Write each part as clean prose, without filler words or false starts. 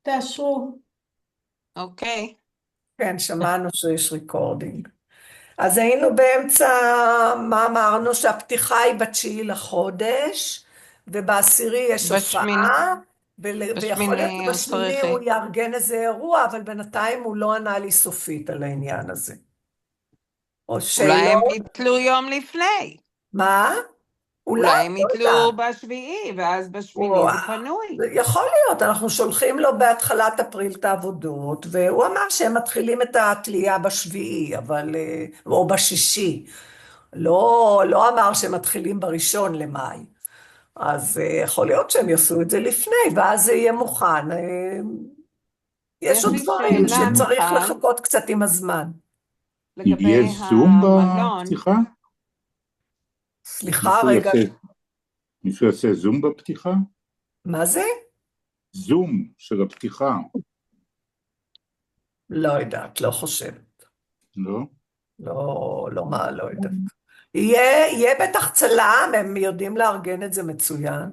תאשרו. אוקיי. כן, שמענו שיש ריקורדינג. אז היינו באמצע, מה אמרנו? שהפתיחה היא ב9 לחודש, ובעשירי יש בשמיני, הופעה, ויכול להיות בשמיני הוא שבשמיני צריך... הוא יארגן איזה אירוע, אבל בינתיים הוא לא ענה לי סופית על העניין הזה. או אולי הם שאלות? יתלו יום לפני. מה? אולי, אולי הם לא יודעת. יתלו בשביעי, ואז בשמיני וואו, זה פנוי. יכול להיות, אנחנו שולחים לו בהתחלת אפריל את העבודות, והוא אמר שהם מתחילים את התלייה בשביעי, אבל, או בשישי. לא אמר שהם מתחילים ב1 למאי. אז יכול להיות שהם יעשו את זה לפני, ואז זה יהיה מוכן. יש יש עוד לי דברים שאלה, שצריך מיכל, לחכות קצת עם הזמן. לגבי יש זום המלון. בפתיחה? סליחה, רגע, מישהו יעשה זום בפתיחה? מה זה? זום של הפתיחה, לא יודעת, לא חושבת. לא? לא יודעת. יהיה בטח צלם, הם יודעים לארגן את זה מצוין.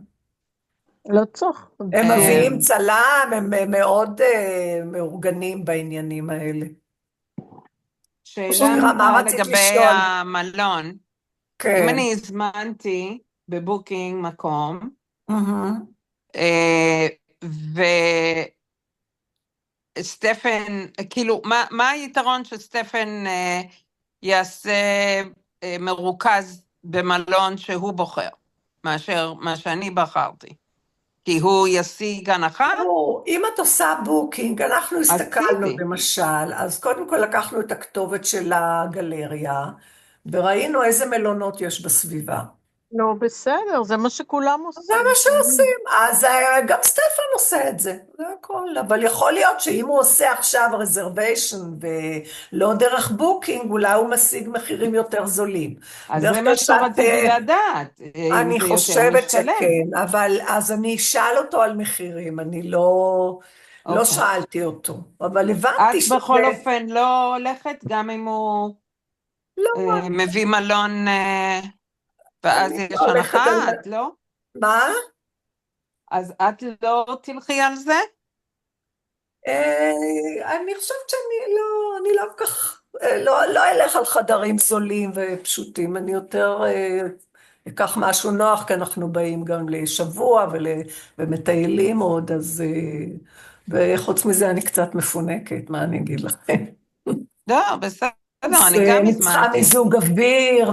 לא צריך. הם מביאים צלם, הם מאוד מאורגנים בעניינים האלה. שאלה שירה, מה מיכל רצית לגבי לשאול? המלון. אם כן. אני הזמנתי בבוקינג מקום, מהמם. וסטפן, כאילו, מה היתרון שסטפן יעשה מרוכז במלון שהוא בוחר, מאשר מה שאני בחרתי? כי הוא ישיג הנחה? אם את עושה בוקינג, אנחנו הסתכלנו עשיתי. למשל, אז קודם כל לקחנו את הכתובת של הגלריה, וראינו איזה מלונות יש בסביבה. נו, בסדר, זה מה שכולם זה עושים. מה שעושים, אז גם סטפן עושה את זה, זה הכל, אבל יכול להיות שאם הוא עושה עכשיו רזרביישן ולא דרך בוקינג, אולי הוא משיג מחירים יותר זולים. אז דרך זה כלל מה שרציתי לדעת, אם אני זה יותר חושבת משתלם. שכן, אבל אז אני אשאל אותו על מחירים, אני לא שאלתי אותו, אבל הבנתי את שזה, בכל אופן לא הולכת, גם אם הוא לא, מביא מלון ואז אני יש לא הולכת הנחה, על, את לא? מה? אז את לא תלכי על זה? אני חושבת אני לא כל כך, לא אלך על חדרים זולים ופשוטים, אני יותר אקח משהו נוח, כי אנחנו באים גם לשבוע ומטיילים עוד, אז, וחוץ מזה אני קצת מפונקת, מה אני אגיד לכם? לא, בסדר, אז אני גם אני צריכה הזמנתי. מיזוג אוויר,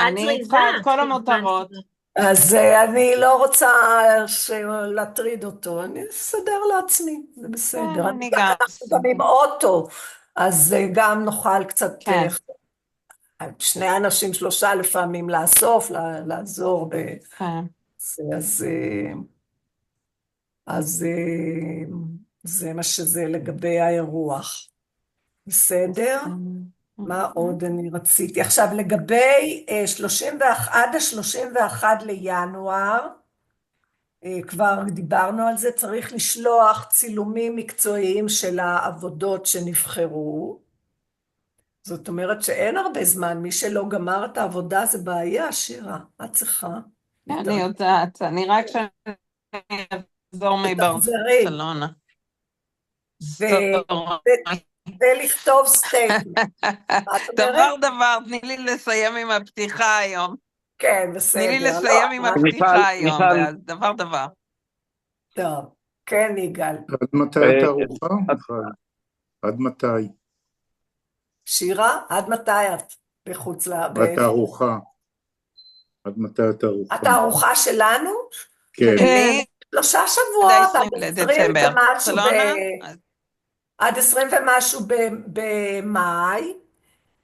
אני צריכה את כל המותרות. אז אני לא רוצה להטריד אותו, אני אסדר לעצמי, זה בסדר. אני גם. אנחנו גם עם אוטו, אז גם נוכל קצת, כן. שני אנשים, שלושה לפעמים לאסוף, לעזור. כן. אז, אז זה מה שזה לגבי האירוח. בסדר? מה עוד אני רציתי? עכשיו לגבי 31, עד ה-31 לינואר, כבר דיברנו על זה, צריך לשלוח צילומים מקצועיים של העבודות שנבחרו. זאת אומרת שאין הרבה זמן, מי שלא גמר את העבודה זה בעיה, שירה, את צריכה. אני יודעת, אני רק שאני אחזור תחזרי. מברצלונה. ולכתוב סטייטמנט. מה את אומרת? דבר, תני לי לסיים עם הפתיחה היום. כן, בסדר. תני לי לסיים עם הפתיחה היום, דבר. טוב, כן, יגאל. עד מתי התערוכה? עד מתי? שירה, עד מתי את בחוץ התערוכה. עד מתי התערוכה? התערוכה שלנו? כן. 3 שבועות, עד 20 לדצמבר. ומשהו, ברצלונה? עד 20 ומשהו במאי,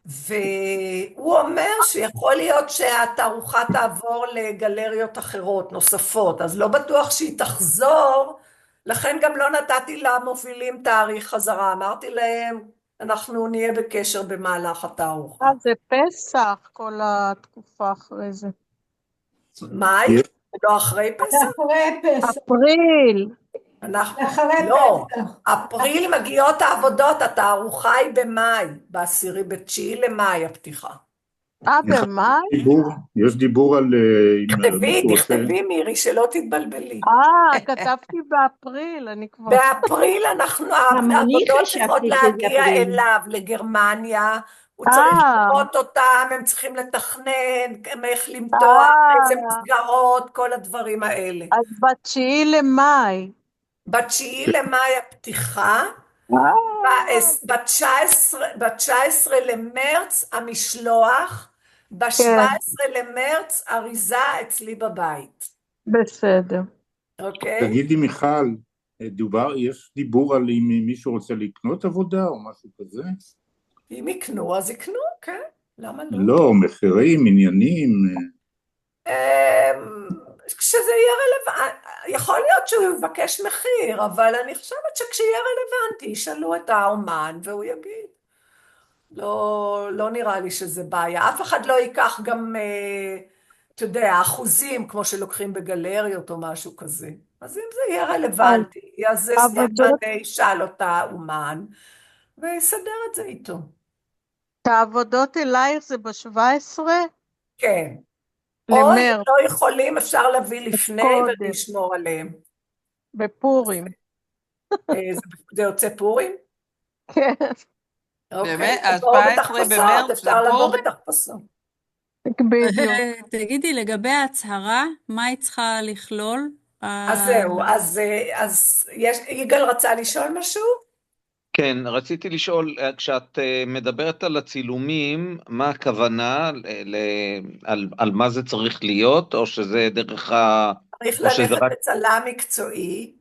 והוא אומר שיכול להיות שהתערוכה תעבור לגלריות אחרות, נוספות, אז לא בטוח שהיא תחזור, לכן גם לא נתתי למובילים תאריך חזרה, אמרתי להם, אנחנו נהיה בקשר במהלך התערוכה. זה פסח, כל התקופה אחרי זה. מאי? לא אחרי פסח? אחרי פסח. אפריל. לא, אפריל מגיעות העבודות, התערוכה היא במאי, ב9 למאי הפתיחה. במאי? יש דיבור על אם מישהו רוצה... תכתבי מירי, שלא תתבלבלי. כתבתי באפריל, אני כבר... באפריל גם אני העבודות צריכות חשבתי שזה להגיע אפריל. אליו, לגרמניה, הוא צריך לראות אותם, הם צריכים לתכנן, איך למתוח, איזה מסגרות, כל הדברים האלה. אז ב9 למאי. ב9 למאי הפתיחה, ב19 למרץ המשלוח, ב17 למרץ אריזה אצלי בבית. בסדר. אוקיי? תגידי מיכל, יש דיבור על אם מישהו רוצה לקנות עבודה או משהו כזה? אם יקנו, אז יקנו, כן. למה לא? לא, מחירים, עניינים. כשזה יהיה רלוונטי, יכול להיות שהוא יבקש מחיר, אבל אני חושבת שכשיהיה רלוונטי, ישאלו את האומן והוא יגיד. לא נראה לי שזה בעיה. אף אחד לא ייקח גם, אתה יודע, אחוזים, כמו שלוקחים בגלריות או משהו כזה. אז אם זה יהיה רלוונטי, אז זה ישאל אותה אומן, ויסדר את זה איתו. את העבודות אלייך זה ב17? כן. או אם לא יכולים, אפשר להביא לפני ולשמור עליהם. בפורים. זה יוצא פורים? כן. באמת? אז 17 במרץ אפשר לבוא בתחפושות. בדיוק. תגידי, לגבי ההצהרה, מה היא צריכה לכלול? אז זהו, אז יגאל רצה לשאול משהו? כן, רציתי לשאול, כשאת מדברת על הצילומים, מה הכוונה, על מה זה צריך להיות, או שזה דרך צריך ללכת לצלם מקצועי,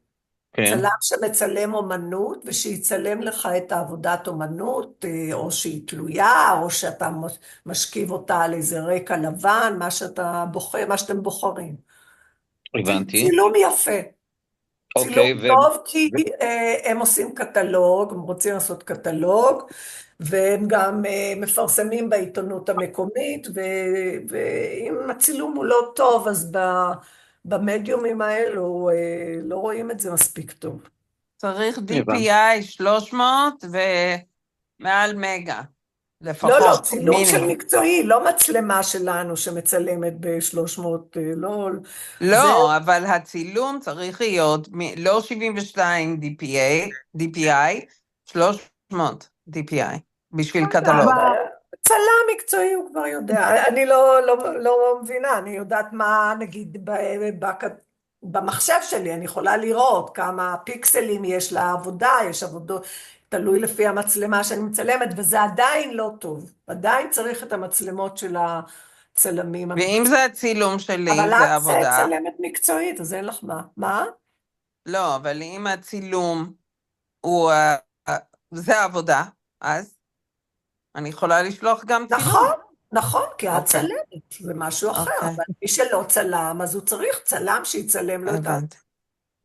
צלם שמצלם אומנות, ושיצלם לך את העבודת אומנות, או שהיא תלויה, או שאתה משכיב אותה על איזה רקע לבן, מה שאתם בוחרים. הבנתי. צילום יפה. צילום טוב, כי הם עושים קטלוג, הם רוצים לעשות קטלוג, והם גם מפרסמים בעיתונות המקומית, ואם הצילום הוא לא טוב, אז במדיומים האלו לא רואים את זה מספיק טוב. צריך DPI 300 ומעל מגה, לפחות. לא, צילום של מקצועי, לא מצלמה שלנו שמצלמת ב-300, לא. לא, אבל הצילום צריך להיות לא 72 DPI, 300 DPI, בשביל קטלוג. צלם מקצועי הוא כבר יודע, אני לא מבינה, אני יודעת מה נגיד במחשב שלי, אני יכולה לראות כמה פיקסלים יש לעבודה, יש עבודות, תלוי לפי המצלמה שאני מצלמת, וזה עדיין לא טוב, עדיין צריך את המצלמות של הצלמים. ואם זה הצילום שלי, זה עבודה. אבל את צלמת מקצועית, אז אין לך מה. מה? לא, אבל אם הצילום הוא, זה עבודה, אז אני יכולה לשלוח גם צילום. נכון, כי את צלמת, זה משהו אחר, אבל מי שלא צלם, אז הוא צריך צלם שיצלם לו את ה...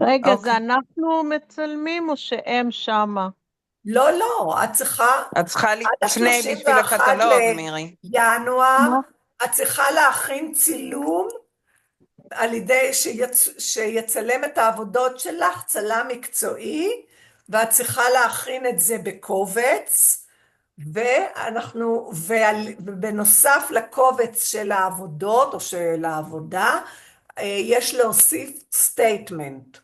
רגע, זה אנחנו מצלמים או שהם שמה? לא, את צריכה... את צריכה לפני בשביל הקטלוג, מירי. ינואר, את צריכה להכין צילום על ידי שיצלם את העבודות שלך, צלם מקצועי, ואת צריכה להכין את זה בקובץ, ובנוסף לקובץ של העבודות או של העבודה, יש להוסיף סטייטמנט.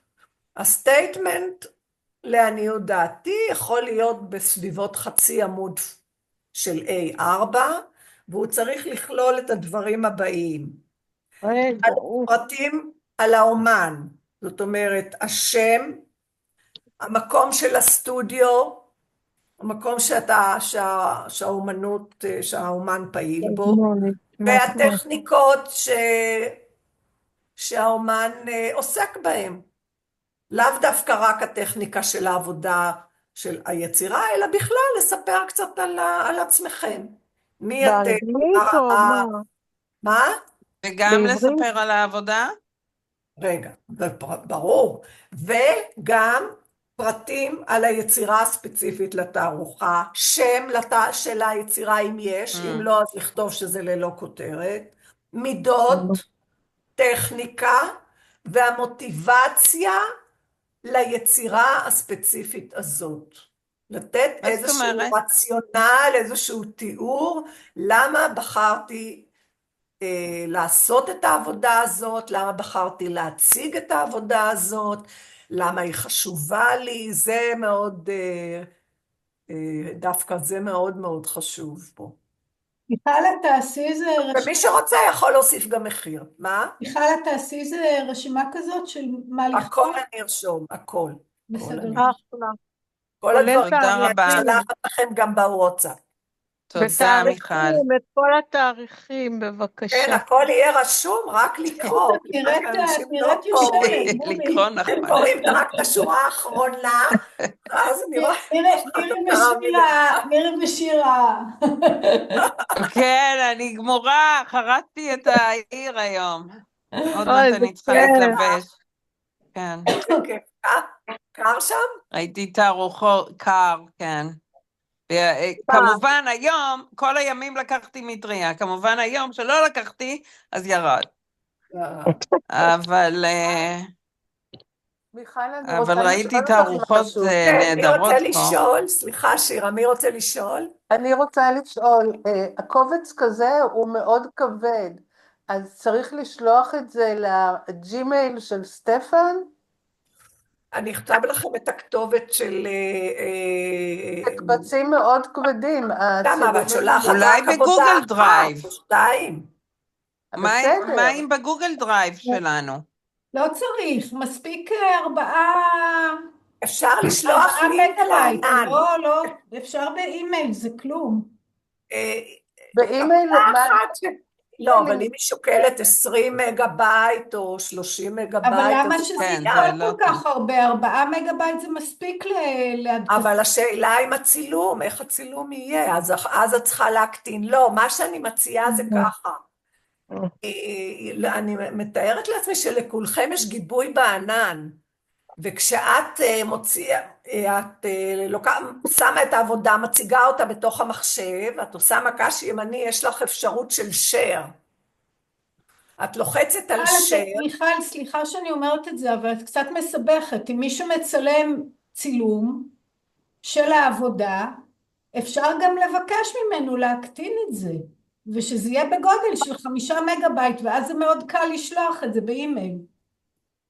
הסטייטמנט, לעניות דעתי, יכול להיות בסביבות חצי עמוד של A4, והוא צריך לכלול את הדברים הבאים. פרטים על האומן, זאת אומרת, השם, המקום של הסטודיו, המקום שהאומנות, שהאומן פעיל בו, והטכניקות שהאומן עוסק בהן. לאו דווקא רק הטכניקה של העבודה של היצירה, אלא בכלל לספר קצת על עצמכם. מי אתם? באנגלית או מה? מה? וגם לספר על העבודה? רגע, ברור. וגם פרטים על היצירה הספציפית לתערוכה, שם של היצירה אם יש, אם לא אז לכתוב שזה ללא כותרת, מידות, טכניקה והמוטיבציה ליצירה הספציפית הזאת. לתת מה זאת איזשהו אומרת? רציונל, איזשהו תיאור, למה בחרתי לעשות את העבודה הזאת, למה בחרתי להציג את העבודה הזאת, למה היא חשובה לי, זה מאוד, דווקא זה מאוד מאוד חשוב פה. מיכל, את תעשי איזה ומי שרוצה יכול להוסיף גם מחיר. מה? מיכל, את תעשי איזה רשימה כזאת של מה לכתוב? הכל אני ארשום, הכל. בסדר. אחלה. כל כולל הדברים תודה אני רבה. שלחת לכם גם בוואטסאפ. תודה, מיכל. ותאריכים, את כל התאריכים, כן, בבקשה. הכל יהיה רשום, רק לקרוא. תראה את אנשים לא יושבת, קוראים. מומי. לקרוא הם נחמד. קוראים רק את השורה האחרונה, ואז אני רואה... מירי ושירה. כן, אני גמורה, חרטתי את העיר היום. עוד אוי, מעט זה אני צריכה כיף. להתלבש. כן, כן, קר שם? ראיתי תערוכות, קר, כן. כמובן היום, כל הימים לקחתי מטריה, כמובן היום שלא לקחתי, אז ירד. אבל מיכל, אני רוצה ראיתי לשאול אותך תערוכות משהו. כן, מי נהדרות רוצה פה. לשאול? סליחה, שירה, מי רוצה לשאול? אני רוצה לשאול, הקובץ כזה הוא מאוד כבד, אז צריך לשלוח את זה לג'ימייל של סטפן? אני אכתב לכם את הכתובת של... זה קבצים מאוד כבדים. למה, אבל את שולחת אולי רק עבודה בגוגל אחת דרייב. או שתיים. מה אם בגוגל דרייב שלנו? לא צריך, מספיק 4 אפשר לשלוח לינק מגה-בייט. לענן. לא, אפשר באימייל, זה כלום. באימייל, לא, אבל אם היא שוקלת 20 מגה-בייט או 30 מגה-בייט, אבל למה אז שזה כן, יהיה זה לא כל כך הרבה? 4 מגה-בייט זה מספיק להדפסה. אבל השאלה עם הצילום, איך הצילום יהיה, אז את צריכה להקטין. לא, מה שאני מציעה זה ככה. אני מתארת לעצמי שלכולכם יש גיבוי בענן, וכשאת מוציאה, את שמה את העבודה, מציגה אותה בתוך המחשב, את עושה מקש ימני, יש לך אפשרות של share. את לוחצת על share. מיכל, סליחה שאני אומרת את זה, אבל את קצת מסבכת. אם מישהו מצלם צילום של העבודה, אפשר גם לבקש ממנו להקטין את זה, ושזה יהיה בגודל של 5 מגה-בייט, ואז זה מאוד קל לשלוח את זה באימייל.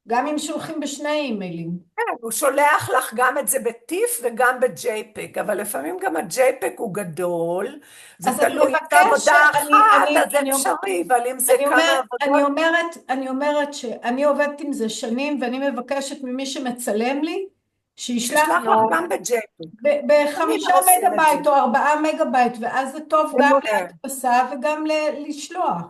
גם אם שולחים בשני אימיילים. כן, הוא שולח לך גם את זה בטיף וגם ב-JPEG, אבל לפעמים גם ה-JPEG הוא גדול, זה תלוי את העבודה אחת, אז זה אפשרי, אבל אם זה כמה עבודות... אני אומרת שאני עובדת עם זה שנים, ואני מבקשת ממי שמצלם לי, שישלח לך גם ב-JPEG. ב5 מגה-בייט או 4 מגה-בייט, ואז זה טוב גם להדפסה וגם לשלוח.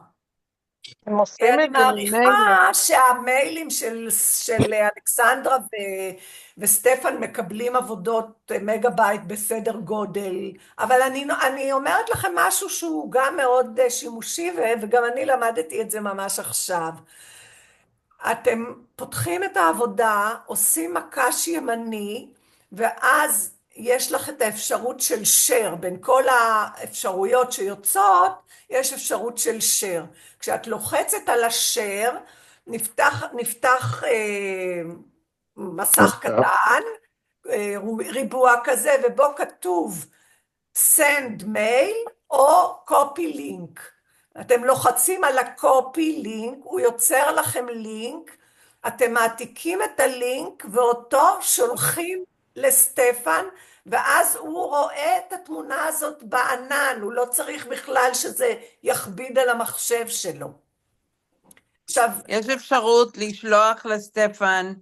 אני מעריכה שהמיילים של אלכסנדרה וסטפן מקבלים עבודות מגה-בייט בסדר גודל, אבל אני אומרת לכם משהו שהוא גם מאוד שימושי, וגם אני למדתי את זה ממש עכשיו. אתם פותחים את העבודה, עושים מקש ימני, ואז יש לך את האפשרות של share, בין כל האפשרויות שיוצאות, יש אפשרות של share. כשאת לוחצת על ה-share, נפתח מסך קטן, ריבוע כזה, ובו כתוב send mail או copy link. אתם לוחצים על ה-copy link, הוא יוצר לכם לינק, אתם מעתיקים את הלינק ואותו שולחים לסטפן, ואז הוא רואה את התמונה הזאת בענן, הוא לא צריך בכלל שזה יכביד על המחשב שלו. עכשיו, יש אפשרות לשלוח לסטפן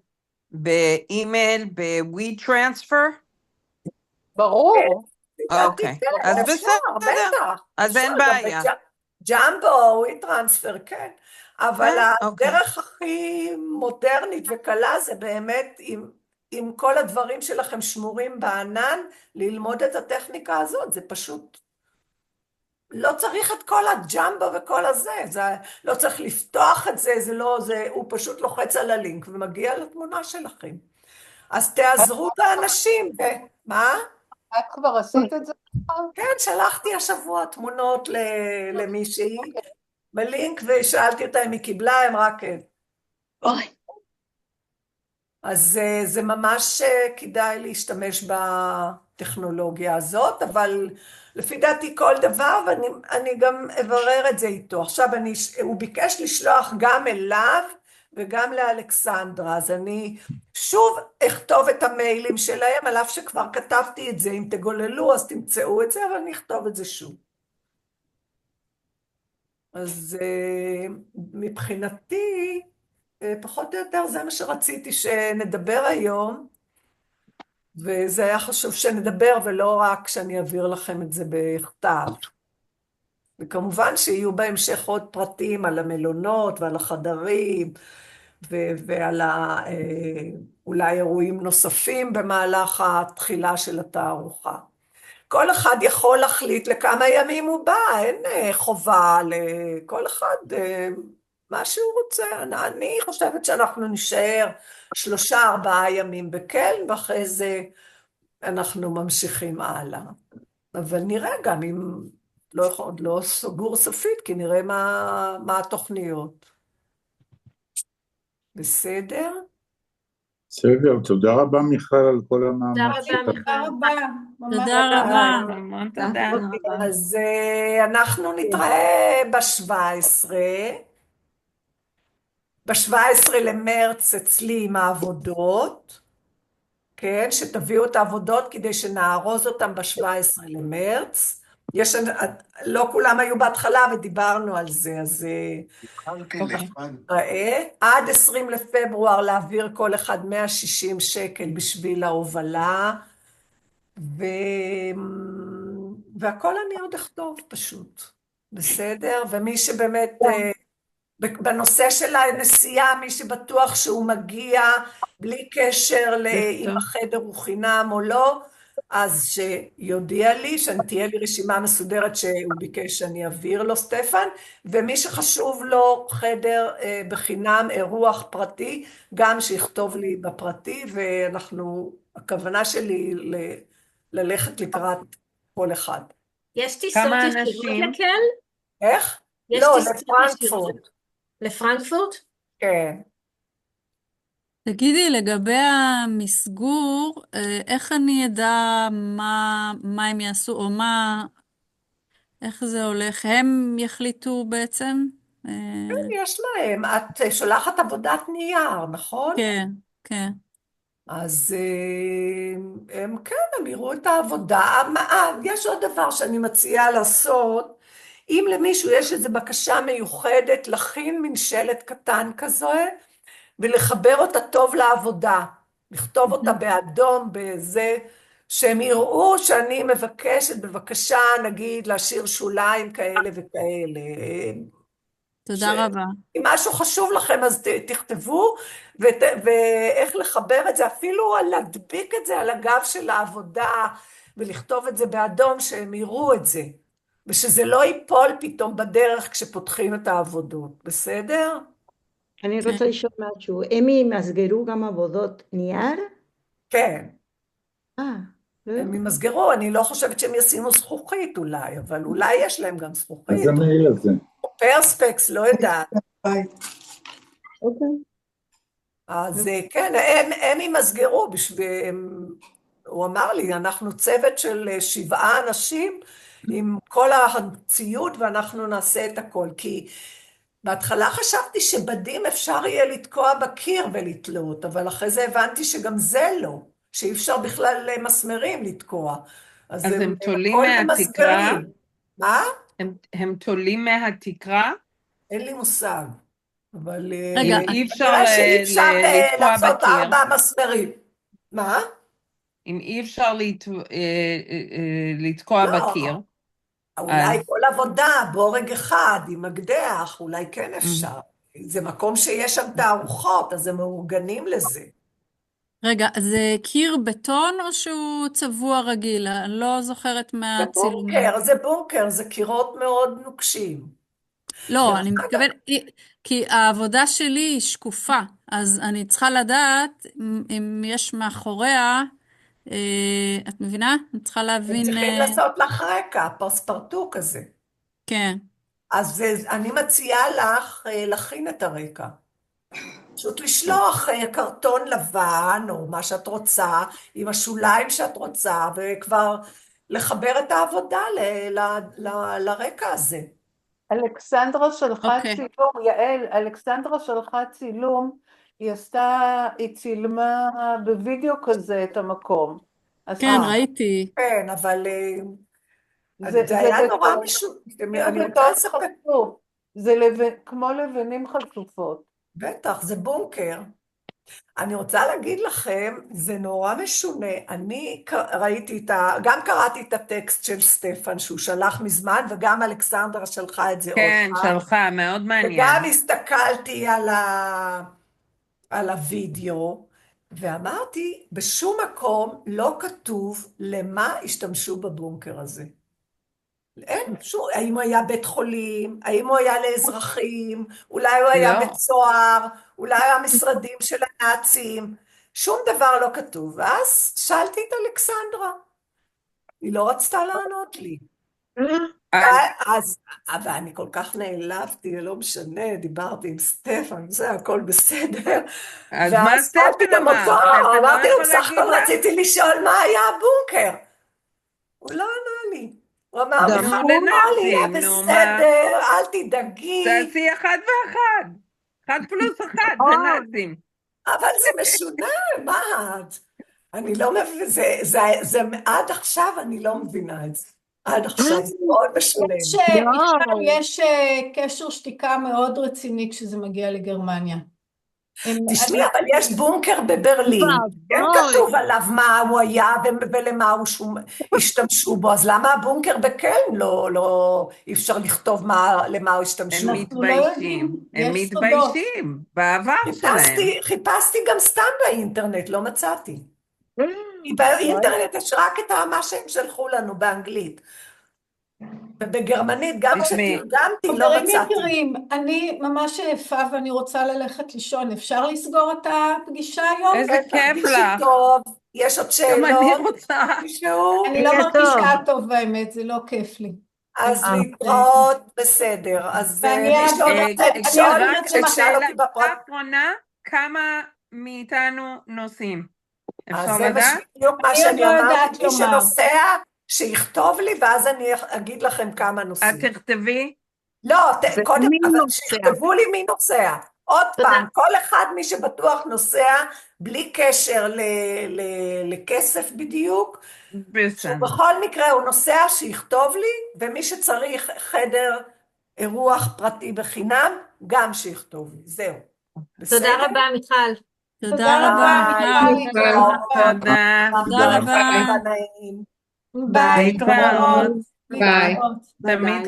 באימייל, ב-We Transfer? ברור. אוקיי, אז בסדר, אז אין בעיה. ג'מבו, We Transfer, כן. אבל הדרך הכי מודרנית וקלה זה באמת עם כל הדברים שלכם שמורים בענן, ללמוד את הטכניקה הזאת, זה פשוט, לא צריך את כל הג'מבו וכל הזה, לא צריך לפתוח את זה, הוא פשוט לוחץ על הלינק ומגיע לתמונה שלכם. אז תעזרו לאנשים, מה? את כבר עשית את זה? כן, שלחתי השבוע תמונות למישהי, בלינק, ושאלתי אותה אם היא קיבלה, הם רק... אז זה ממש כדאי להשתמש בטכנולוגיה הזאת, אבל לפי דעתי כל דבר, ואני גם אברר את זה איתו. עכשיו הוא ביקש לשלוח גם אליו וגם לאלכסנדרה, אז אני שוב אכתוב את המיילים שלהם, על אף שכבר כתבתי את זה, אם תגוללו אז תמצאו את זה, אבל אני אכתוב את זה שוב. אז מבחינתי, פחות או יותר זה מה שרציתי שנדבר היום, וזה היה חשוב שנדבר ולא רק שאני אעביר לכם את זה בכתב. וכמובן שיהיו בהמשך עוד פרטים על המלונות ועל החדרים, ועל אולי אירועים נוספים במהלך התחילה של התערוכה. כל אחד יכול להחליט לכמה ימים הוא בא, אין חובה לכל אחד מה שהוא רוצה. אני חושבת שאנחנו נשאר 3-4 ימים בקלן, ואחרי זה אנחנו ממשיכים הלאה. אבל נראה גם אם עוד לא סגור סופית, כי נראה מה התוכניות. בסדר? בסדר, תודה רבה מיכל על כל המאמץ. תודה רבה. תודה רבה. המון תודה. אז אנחנו נתראה ב-17 למרץ אצלי עם העבודות, כן, שתביאו את העבודות כדי שנארוז אותם ב-17 למרץ. לא כולם היו בהתחלה ודיברנו על זה, אז עד 20 לפברואר להעביר כל אחד 160 שקל בשביל ההובלה, והכל אני עוד אכתוב פשוט, בסדר? ומי שבאמת, בנושא של הנסיעה, מי שבטוח שהוא מגיע בלי קשר אם החדר הוא חינם או לא, אז שיודיע לי, שתהיה לי רשימה מסודרת שהוא ביקש שאני אעביר לו, סטפן, ומי שחשוב לו חדר בחינם, אירוח פרטי, גם שיכתוב לי בפרטי, הכוונה שלי ללכת לקראת כל אחד. יש טיסות ישירות לקל? איך? יש לא, טיסות לפרנקפורט. לפרנקפורט? כן. תגידי, לגבי המסגור, איך אני אדע מה הם יעשו, או איך זה הולך? הם יחליטו בעצם? כן, יש להם. את שולחת עבודת נייר, נכון? כן, כן. אז הם יראו את העבודה. יש עוד דבר שאני מציעה לעשות, אם למישהו יש איזו בקשה מיוחדת, להכין מין שלט קטן כזה, ולחבר אותה טוב לעבודה, לכתוב אותה באדום, בזה, שהם יראו שאני מבקשת, בבקשה, נגיד, להשאיר שוליים כאלה וכאלה. תודה רבה. אם משהו חשוב לכם, אז תכתבו, ואיך לחבר את זה, אפילו להדביק את זה על הגב של העבודה, ולכתוב את זה באדום, שהם יראו את זה, ושזה לא ייפול פתאום בדרך כשפותחים את העבודות, בסדר? אני רוצה לשאול משהו, הם ימסגרו גם עבודות נייר? כן. לא הם ימסגרו, אני לא חושבת שהם ישימו זכוכית אולי, אבל אולי יש להם גם זכוכית. אז המעיל הזה. פרספקס, לא יודעת. אוקיי. אז כן, הם ימסגרו, הוא אמר לי, אנחנו צוות של 7 אנשים, עם כל הציוד, ואנחנו נעשה את הכל, כי בהתחלה חשבתי שבדים אפשר יהיה לתקוע בקיר ולתלות, אבל אחרי זה הבנתי שגם זה לא, שאי אפשר בכלל מסמרים לתקוע. אז הם תולים מהתקרה? מה? הם תולים מהתקרה? אין לי מושג, אבל רגע, אי אפשר לתקוע לעשות בקיר. 4 מסמרים. מה? אם אי אפשר לתקוע בקיר. אולי כל עבודה, בורג אחד עם מקדח, אולי כן אפשר. זה מקום שיש שם תערוכות, אז הם מאורגנים לזה. רגע, זה קיר בטון או שהוא צבוע רגיל? אני לא זוכרת מהצילומים. זה בונקר, זה קירות מאוד נוקשים. לא, אני מתכוון, כי העבודה שלי היא שקופה, אז אני צריכה לדעת אם יש מאחוריה, את מבינה? אני צריכה להבין... צריכים לעשות לך רקע, פרספרטו כזה. כן. אז אני מציעה לך להכין את הרקע. פשוט לשלוח קרטון לבן, או מה שאת רוצה, עם השוליים שאת רוצה, וכבר לחבר את העבודה לרקע הזה. אלכסנדרה שלחה צילום, יעל, אלכסנדרה שלחה צילום, היא צילמה בווידאו כזה את המקום. כן, ראיתי. כן, אבל זה היה נורא משהו. זה כמו לבנים חשופות. בטח, זה בונקר. אני רוצה להגיד לכם, זה נורא משונה. אני ראיתי גם קראתי את הטקסט של סטפן, שהוא שלח מזמן, וגם אלכסנדרה שלחה את זה עוד פעם. כן, שלחה, מאוד מעניין. וגם הסתכלתי על הוידאו, ואמרתי, בשום מקום לא כתוב למה השתמשו בבונקר הזה. אין, שוב, האם הוא היה בית חולים, האם הוא היה לאזרחים, אולי הוא היה בית סוהר, אולי היה משרדים של הנאצים, שום דבר לא כתוב. ואז שאלתי את אלכסנדרה, היא לא רצתה לענות לי. אבל אני כל כך נעלבתי, לא משנה, דיברתי עם סטפן, זה הכל בסדר. אז מה סטפן אמר? אמרתי לו, בסך הכל רציתי לשאול מה היה הבונקר. הוא לא ענה לי. הוא אמר, היה בסדר, אל תדאגי. תעשי 1 ו1. 1 + 1, זה נאצים. אבל זה משונה, מה את? אני לא מבינה, זה עד עכשיו אני לא מבינה את זה. עד עכשיו זה מאוד משונה. יש קשר שתיקה מאוד רציני כשזה מגיע לגרמניה. תשמעי, אבל יש בונקר בברלין, כן כתוב עליו מה הוא היה ולמה השתמשו בו, אז למה הבונקר בקלן לא אי אפשר לכתוב למה הוא השתמשו? הם מתביישים בעבר שלהם. חיפשתי גם סתם באינטרנט, לא מצאתי. באינטרנט יש רק את מה שהם שלחו לנו באנגלית. ובגרמנית, גם כשתרגמתי, לא מצאתי. אני ממש עייפה ואני רוצה ללכת לישון. אפשר לסגור את הפגישה היום? איזה כיף לך. יש עוד שאלות? גם אני רוצה. אני לא מרגישה טוב באמת, זה לא כיף לי. אז להתראות בסדר. אז שאלה אחרונה, כמה מאיתנו נוסעים? אז זה בדיוק מה שאני אמרתי, מי שנוסע, שיכתוב לי, ואז אני אגיד לכם כמה נוסעים. את תכתבי? לא, קודם, אבל שיכתבו לי מי נוסע. עוד פעם, כל אחד מי שבטוח נוסע, בלי קשר לכסף בדיוק, בכל מקרה הוא נוסע שיכתוב לי, ומי שצריך חדר אירוח פרטי בחינם, גם שיכתוב לי. זהו. תודה רבה, מיכל. תודה רבה, מיכל. תודה רבה. ביי. להתראות. ביי. תמיד